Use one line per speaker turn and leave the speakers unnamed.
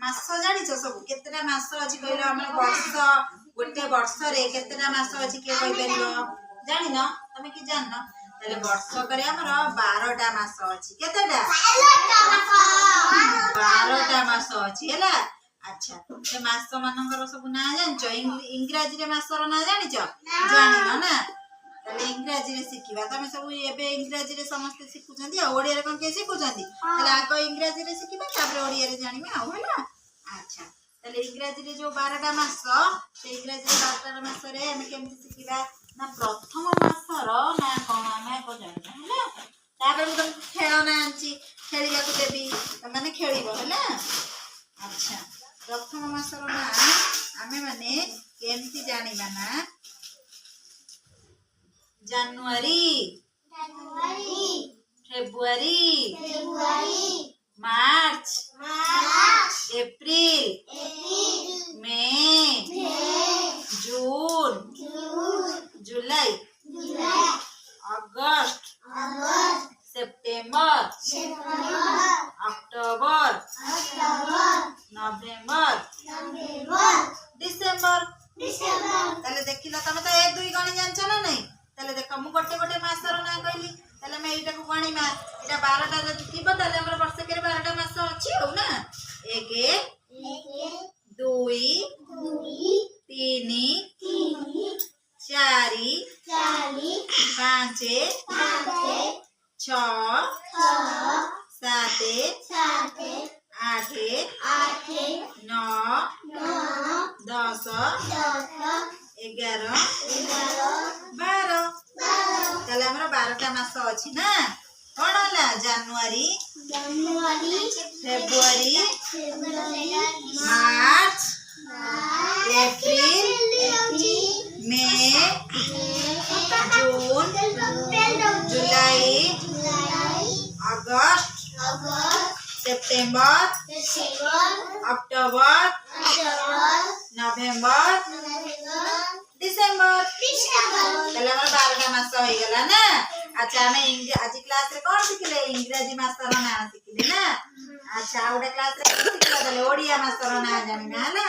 मास जानिछ सब केतेटा मास अछि कहलो हमर वर्ष गोटे वर्ष रे केतेटा मास अछि के कहि परियो जानिन तमे कि जानन ताले वर्ष करे हमर 12टा मास अछि केतेटा 12टा मास अछि हैला। अच्छा से मास मानकर सब ना जानिछ इंग्रजी रे मासर ना जानिछ जानिन ना ताले इंग्रजी रे सिखिबा तमे सब एबे इंग्रजी रे समस्त सिखुछंदी आ ओडिया रे कोन के सिखुछंदी ताले आको इंग्रजी रे सिखिबा तापर ओडिया रे जानिबा होला। अच्छा ताले इंग्रजी रे जो 12टा मास से इंग्रजी रे 12टा मास रे हम केमति सिखिबा ना प्रथम मासर ना कोन ना को जानिबा होला। तापर हम खेलना आंची खेलिया को देबी माने खेलिबो होला। अच्छा प्रथम मासर ना आमे माने केमति जानिबा ना जनवरी फेब्रुआरी मार्च एप्रिल मई जून जुलाई अगस्त सेप्टेम्बर अक्टोबर नवेम्बर डिसेम्बर ताले देखिला तमे तो 1 2 गणी जानछ ना नहीं ताले देख मु गोटे गोटे मासर ना कहली ताले मैं एटा को गणी मा एटा 12टा जति थिबो ताले हमर वर्ष के 12टा मास अछि हो ना 1 2 3 4 5 6 7 8 9 10 11 12 ताले हमर 12टा मास अछि ना कोन होला जनवरी फेब्रुआरी मार्च एप्रिल मई जून जुलाई अगस्त सेप्टेम्बर अक्टोबर नवेम्बर डिसेम्बर ताले हमर 12टा मास होई गेला ना। अच्छा हमें आज क्लास रे कोन सिखले इंग्रजी मास्टर ना सिखले ना। अच्छा ओडे क्लास रे सिखले ओडिया मास्टर ना जानि ना होला।